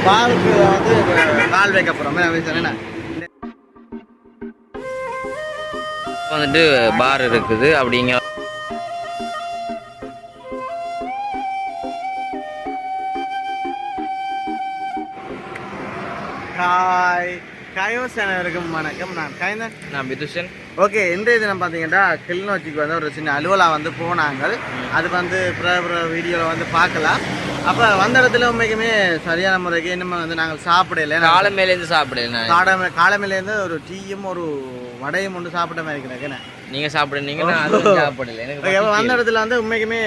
பாருக்கு வந்து கால் வைக்க போகிறோம் என்ன வந்துட்டு பார் இருக்குது அப்படிங்க. காயோசனருக்கும் வணக்கம். நான் கைந்தன், நான் பிதுஷன். ஓகே, இன்றைய தினம் பார்த்தீங்கன்னா கிளிநொச்சிக்கு வந்து ஒரு சின்ன அலுவலா வந்து போனாங்க. அது வந்து வீடியோவில் வந்து பார்க்கலாம். அப்போ வந்த இடத்துல உண்மைக்குமே சரியான முறைக்கு இன்னும் வந்து நாங்கள் சாப்பிடல. காலமேலேருந்து சாப்பிடல. காலமேலேருந்து ஒரு டீயும் ஒரு வடையும் ஒன்று சாப்பிட்ட மாதிரி இருக்கிறேன். நீங்கள் சாப்பிடுனீங்க, சாப்பிடல. எனக்கு வந்த இடத்துல வந்து உண்மைக்குமே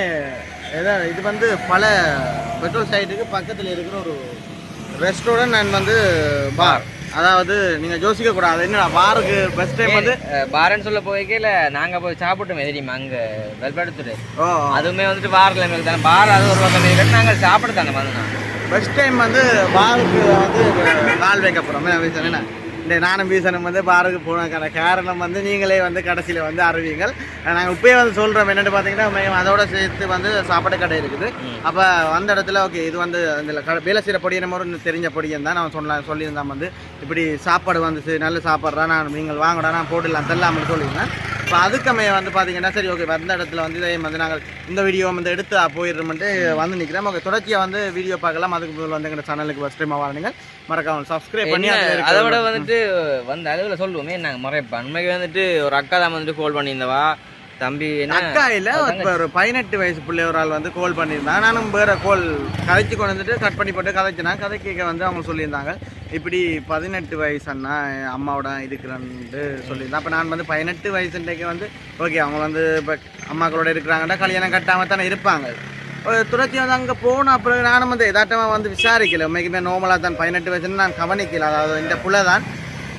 இது வந்து பல பெட்ரோல் சைட்டுக்கு பக்கத்தில் இருக்கிற ஒரு ரெஸ்டாரண்ட் அண்ட் வந்து பார். அதாவது நீங்கள் யோசிக்க கூடாது, என்னடா பாருக்கு பெஸ்ட் டைம் வந்து பாருன்னு சொல்ல போய்க்கல. நாங்கள் போய் சாப்பிட்டோம் தெரியுமா அங்கே வெல்படுத்துட்டு. அதுவுமே வந்துட்டு பாரில் எங்களுக்கு தானே பார், அது ஒரு பக்கம் இருக்கு. நாங்கள் சாப்பிட தானே வந்தோம். பெஸ்ட் டைம் வந்து பாருக்கு வந்து கால் வைக்க போகிறோம். என்ன இந்த நானும் பீசனும் வந்து பாருக்கு போனதுக்கான காரணம் வந்து நீங்களே வந்து கடைசியில் வந்து அறிவீங்கள். நாங்கள் இப்போயே வந்து சொல்கிறோம் என்னென்னு பார்த்தீங்கன்னா அதோட சேர்த்து வந்து சாப்பாடு கடை இருக்குது. அப்போ வந்த இடத்துல ஓகே இது வந்து அந்த வேலை செய்கிற பொடியை ஒரு தெரிஞ்ச பொடியன் தான் நான் சொல்லியிருந்தேன் வந்து இப்படி சாப்பாடு வந்துச்சு, நல்ல சாப்பாடுறா, நான் நீங்கள் வாங்கடா, நான் போட்டுடலாம் தெரியலாம்னு சொல்லியிருந்தேன். இப்போ அதுக்கமைய வந்து பார்த்தீங்கன்னா சரி ஓகே வந்த இடத்துல வந்து இதே வந்து நாங்கள் இந்த வீடியோ வந்து எடுத்து போயிடுறோம்ட்டு வந்து நிற்கிறோம். ஓகே, தொடர்ச்சியாக வந்து வீடியோ பார்க்கலாம். அதுக்கு முதல்ல வந்து எங்கள் சேனலுக்கு ஃபஸ்ட் டைமாக வாங்க, மறக்காமல் சப்ஸ்கிரைப் பண்ணி அதை விட வந்துட்டு வந்து அளவில் சொல்லுவோமே நாங்கள் மறைப்பேன். உண்மைக்கு வந்துட்டு ஒரு அக்கா தான் வந்துட்டு கால் பண்ணியிருந்தவா. தம்பி அக்கா இல்லை, இப்போ ஒரு 18 வயசு பிள்ளை ஒரு ஆள் வந்து கால் பண்ணியிருந்தாங்க. நானும் வேறு கால் கதைச்சி கொண்டு வந்துட்டு கட் பண்ணி போட்டு கதைச்சினா கதை கேட்க வந்து அவங்க சொல்லியிருந்தாங்க இப்படி 18 வயசு அண்ணா அம்மாவோட இருக்கிறேன்ட்டு சொல்லியிருந்தேன். அப்போ நான் வந்து 18 வயசுன்றக்கு வந்து ஓகே அவங்க வந்து இப்போ அம்மாக்களோட இருக்கிறாங்கன்னா கல்யாணம் கட்டாமல் தானே இருப்பாங்க. துரத்தி வந்து அங்கே போன அப்புறம் நானும் வந்து எதாட்டமாக வந்து விசாரிக்கல. உண்மைக்குமே நார்மலாக தான் 18 வயசுன்னு நான் கவனிக்கல. அதாவது இந்த பிள்ளை தான்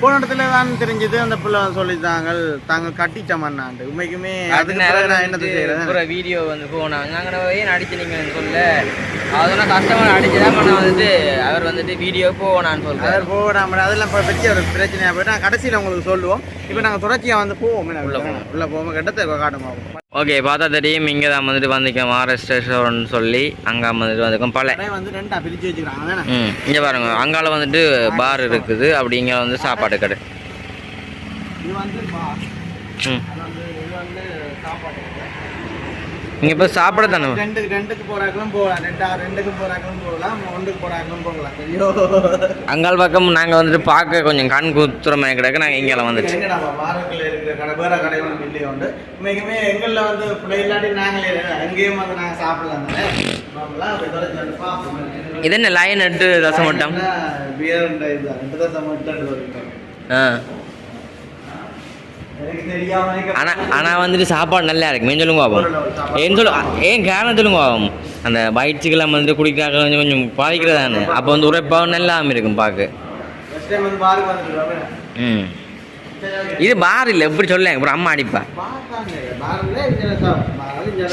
போன இடத்துல தான் தெரிஞ்சது. அந்த பிள்ளை வந்து சொல்லித்தாங்க தாங்க கட்டிட்டோம்னாண்டு. உண்மைக்குமே அதுக்கு நான் என்னது செய்யறேன் வீடியோ வந்து போனாங்க நாங்கள் ஏன் அடிச்சுனீங்கன்னு சொல்ல அதெல்லாம் கஷ்டமாக அடிச்சுதான் நான் வந்துட்டு அவர் வந்துட்டு வீடியோ போனான்னு சொல்லுவேன். அவர் போனாமல் அதெல்லாம் இப்போ பெரிய ஒரு பிரச்சனையாக போய்ட்டு நான் கடைசியில் உங்களுக்கு சொல்லுவோம். இப்போ நாங்கள் தொடர்ச்சியாக வந்து போவோம், உள்ளே போவோம், கிட்டத்தை காட்டுவோம். ஓகே, பார்த்தா தெரியும் இங்கே தான் வந்துட்டு வந்திருக்கோம் ரெஸ்டாரண்ட் சொல்லி. அங்கே வந்துட்டு வந்திருக்கோம். பழைய வந்து ரெண்டாக பிரித்து வச்சுக்கிறாங்க. இங்கே பாருங்க, அங்கால வந்துட்டு பார் இருக்குது. அப்படி இங்கே வந்து சாப்பாடு கடை. இது வந்து பார். சாப்பாடு இங்கே இப்போ சாப்பிட தானே ரெண்டுக்கு போகிறாங்களும் போகலாம், ரெண்டுக்கு போகிறாங்களும் போகலாம், ஒன்றுக்கு போகிறாங்களும் போகலாம். ஐயோ, அங்கால் பக்கம் நாங்கள் வந்துட்டு பார்க்க கொஞ்சம் கண் குத்துறமாக கிடக்கு. நாங்கள் இங்கே வந்துட்டு வாரத்தில் இருக்கிற கடை வேறு கடை ஒன்று இல்லையே உண்டு. உண்மைக்குமே எங்களில் வந்து பிள்ளை இல்லாட்டி நாங்களே அங்கேயும் வந்து நாங்கள் சாப்பிடலாம். இது என்ன லைன் 8 ரசம் மட்டும் பியர் 2 ரசம் மட்டும். ஆனால் வந்துட்டு சாப்பாடு நல்லா இருக்கு. ஏன் சொல்லுங்க பாப்போம், ஏன் காரணம் சொல்லுங்க பாப்போம். அந்த வயிற்றுக்கெல்லாம் வந்துட்டு குடிக்கிறாங்க கொஞ்சம் கொஞ்சம் பாதிக்கிறதானே. அப்போ வந்து உரைப்பாவும் நல்லாமல் இருக்கும் பார்க்க. இது பார் இல்லை எப்படி சொல்ல, அப்புறம் அம்மா அடிப்பா.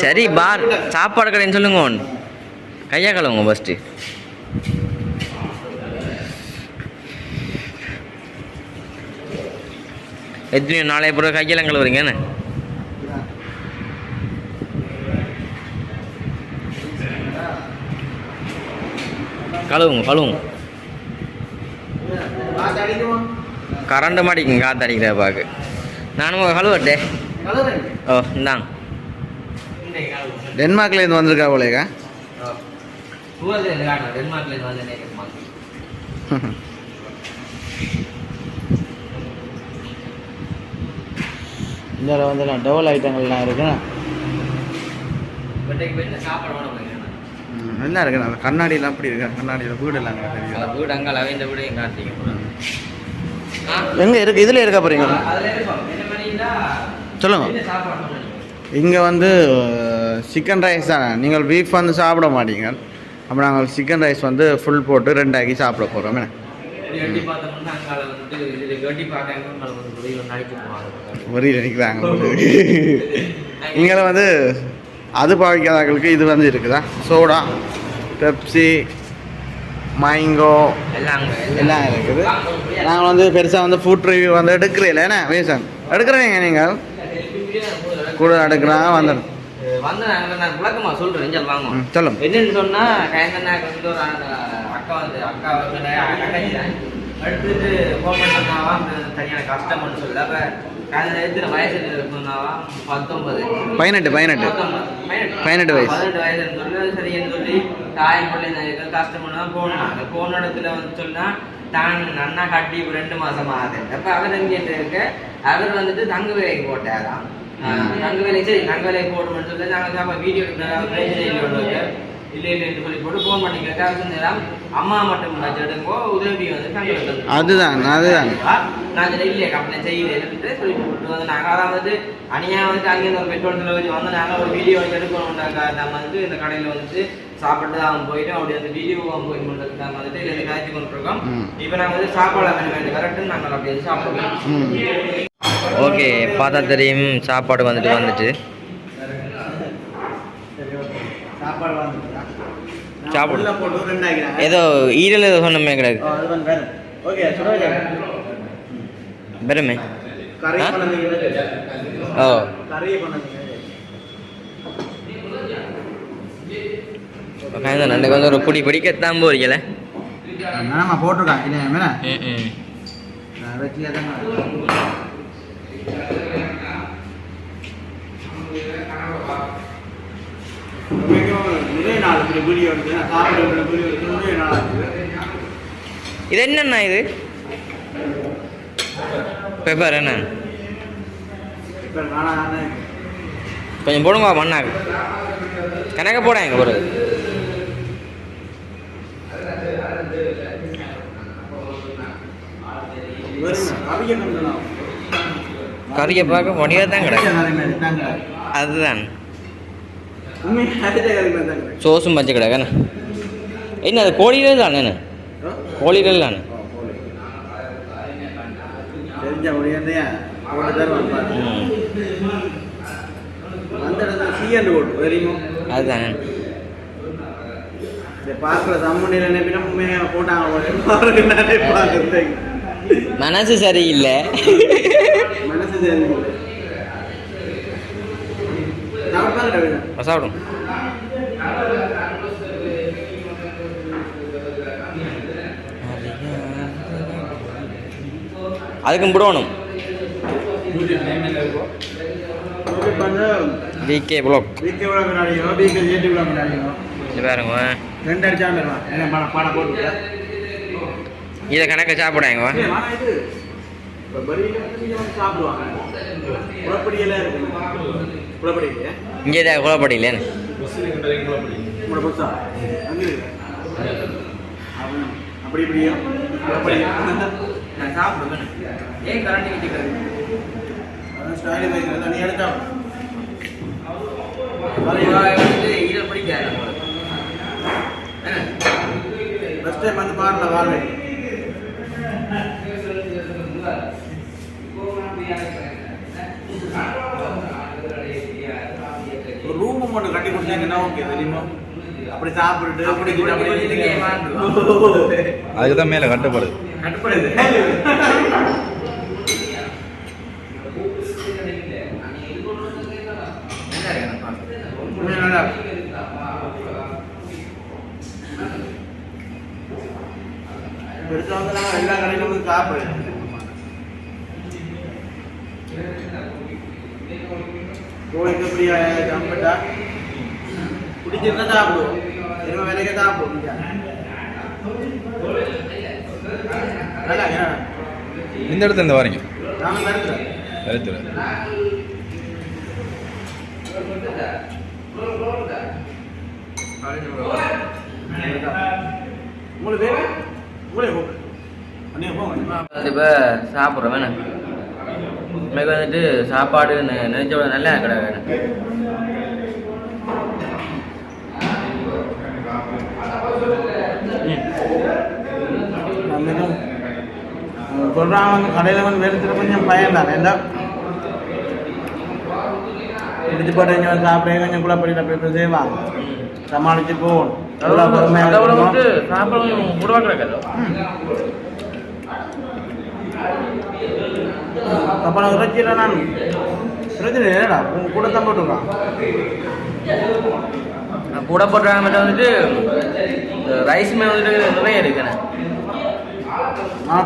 சரி, பார் சாப்பாடு கடைன்னு சொல்லுங்க. ஒன்று கையா கழுவுங்க ஃபஸ்ட்டு. எத்தனையோ நாளைய பிறகு கையெல்லாம் கழுவுறீங்க என்ன? கழுவுங்க. கரண்ட் மாட்டிக்குங்க காற்று அடிக்கிற பார்க்க. நானும் கழுவட்டே. ஓ இந்தாங்க. டென்மார்க்லேருந்து வந்திருக்கா போலேக்கா? டென்மார்க்லேருந்து வந்து இதில் வந்து டபுள் ஐட்டங்கள்லாம் இருக்குண்ணா. நல்லா இருக்குண்ணா. கண்ணாடியெல்லாம் அப்படி இருக்கு. கண்ணாடியில் வீடெல்லாம் வீடு அங்கே இந்த வீடு காட்டிங்க எங்கே இருக்குது? இதில் இருக்க போகிறீங்க சொல்லுங்கள். இங்கே வந்து சிக்கன் ரைஸ் தானே. நீங்கள் பீஃப் வந்து சாப்பிட மாட்டீங்க. அப்போ நாங்கள் சிக்கன் ரைஸ் வந்து ஃபுல் போட்டு 2 ஆக்கி சாப்பிட போகிறோம். வரியில் நிற்கிறாங்க. இங்கே வந்து அது பாவிக்காதவங்களுக்கு இது வந்து இருக்குதா, சோடா, பெப்சி, மேங்கோ எல்லாம் இருக்குது. நாங்கள் வந்து பெருசாக வந்து ஃபுட் ரிவ்யூ வந்து எடுக்கிறீங்கள என்ன வீசன் எடுக்கிறீங்க. நீங்கள் கூட எடுக்கிறாங்க வந்து வந்து நான் விளக்கமாக சொல்கிறேன் இங்கே வாங்குவோம் சொல்லும் என்னன்னு சொன்னால் கயந்தனாக்கு வந்து ஒரு அக்கா வந்து எடுத்துட்டு ஃபோன் பண்ணாவா தனியான கஷ்டம்னு சொல்லி அப்போ கயந்தனை எத்தனை வயசு சொன்னாவா 19 18 வயசு 18 வயசுன்னு சொல்லி சரின்னு சொல்லி தாயம் பிள்ளை கஷ்டம்னு தான் போனாங்க போன இடத்துல வந்து சொன்னால் தான் அண்ணா கட்டி 2 மாதம் ஆகுது அப்போ அவர் எங்கே இருக்க அவர் வந்துட்டு தங்கு வேலைக்கு போட்டாராம் தங்க வேலைக்கு சரி தங்க வேலைக்கு போடணும்னு சொல்லி நாங்கள் வீடியோ இல்லைன்னு சொல்லி போட்டு ஃபோன் பண்ணி கேட்டால் அம்மா மட்டும் எடுங்கோ உதவி வந்து தங்க அதுதான் நான் இல்லையே கம்பெனி செய்யுதுன்னு சொல்லி போட்டு வந்து நாங்கள் அதான் வந்துட்டு அணியாக வந்துட்டு அங்கேருந்து ஒரு பெட்ரோல் செலவு வந்து நாங்கள் ஒரு வீடியோ எடுக்கணும்னாக்கா நம்ம வந்து இந்த கடையில் வந்துட்டு சாப்பிட்டு தான் போயிட்டு அப்படி அந்த வீடியோ போய் பண்ணுறதுக்கு நாங்கள் வந்துட்டு இதில் காய்ச்சி கொண்டுருக்கோம் இப்போ நாங்கள் வந்து சாப்பாடு வேண்டிய கரெக்டுன்னு நாங்கள் அப்படி வந்து சாப்பிடுவோம். ஓகே பார்த்தா தெரியும் சாப்பாடு வந்துட்டு சாப்பாடு ஏதோ ஈரல் ஏதோ சொன்னமே கிடையாது பெருமை ஓ அன்றைக்கு வந்து ஒரு புடி பிடிக்கத்தான் போறீங்களே போட்டிருக்காங்க இது என்னண்ணா இது பெப்பர் என்ன கொஞ்சம் போடுங்க மண்ணாக்கு கணக்க போட எங்க போடுறது கறியை பார்க்க முடியாது தான் கிடையாது அதுதான் சோசும் பச்சை கிடக்கு என்ன அது கோழிகள் தானே என்ன கோழிகள் தானே அதுதான் மனசு சரியில்லை சாப்பிடும் அதுக்கும் விடணும் விகே ப்ளாக் பாருங்க இதை கணக்க சாப்பிடாங்க இங்கே தான் குழப்படி இல்லைன்னு ரூம் மட்டும் கட்டி கொடுத்தீங்கன்னா ஓகே தெரியுமா அப்படி சாப்பிட்டு அதுக்குதான் மேல கட்டப்படுது பெருசா வந்து நம்ம எல்லா கடையிலும் வந்து சாப்பிடு கோழிக்கு எப்படி சாப்பிட்டா பிடிச்சிருந்தா சாப்பிடுவோம் திரும்ப வேலைக்கு சாப்பிடுவோம் இந்த இடத்துல இருந்து வரீங்க நானும் கருத்துற உங்களுக்கு இப்போ சாப்பிட்றோம் வேணும் எனக்கு வந்துட்டு சாப்பாடு நினைச்சோட நல்லா கிடையாது சொல்கிறாங்க வந்து கடையில் வந்து வெறுத்துட்டு கொஞ்சம் பயம் தான் என்ன இடிச்சு போட்டு கொஞ்சம் சாப்பிட கொஞ்சம் குழப்படியில் போய் செய்வாங்க சமாளித்து போகணும் சாப்பாடு கூடவா கிடைக்காது அப்போ நான் இறைச்சியில் நான் பிரச்சனை இல்லைடா கூட தான் போட்டுருக்கான் கூட போட்டுறாங்க மட்டும் வந்துட்டு ரைஸுமே வந்துட்டு நிறைய இருக்குண்ணே.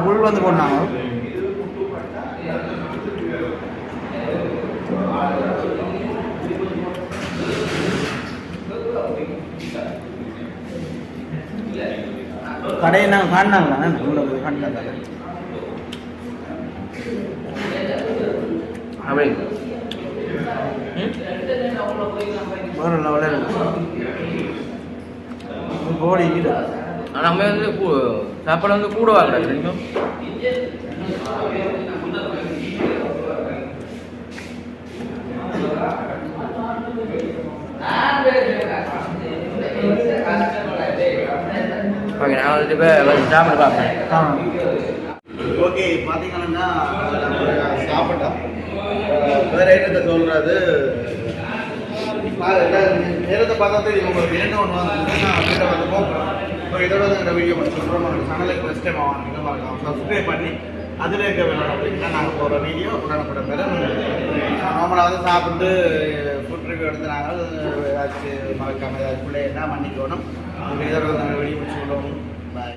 புல் வந்து போட்டாங்க. கடையை நாங்கள் காட்டினாங்களா உங்களுக்கு காட்டினாங்க அப்படி வேறு லெவலில் இருக்கு கோழி ஈடு. ஆனால் நம்ம வந்து சாப்பாடு வந்து கூட வாங்கல கிடைக்கும். ஓகே நான் வந்துட்டு இப்போ சாப்பிட்டு பார்ப்பேன். ஓகே பார்த்தீங்கன்னா சாப்பிட்டோம். வேறு என்னத்தை சொல்கிறது நேரத்தை பார்த்தா தெரியும் உங்களுக்கு என்ன ஒன்று வந்து வந்துப்போம். இப்போ இதோட இந்த வீடியோ பண்ணி சொல்கிறோம். சேனலுக்கு ஃபஸ்ட் டைம் வாங்க சப்ஸ்கிரைப் பண்ணி அதில் இருக்க வேணும் அப்படின்னா நாங்கள் போகிற வீடியோ உடனுக்குட பெறும். நார்மலாக வந்து சாப்பிட்டு ஃபுட் ரிவ்யூ எடுத்து நாங்கள் ஏதாச்சும் மறக்காமல் ஏதாச்சும் பிள்ளை என்ன மன்னிக்கணும். இதோட வீடியோ முடிச்சு விடுவோம்.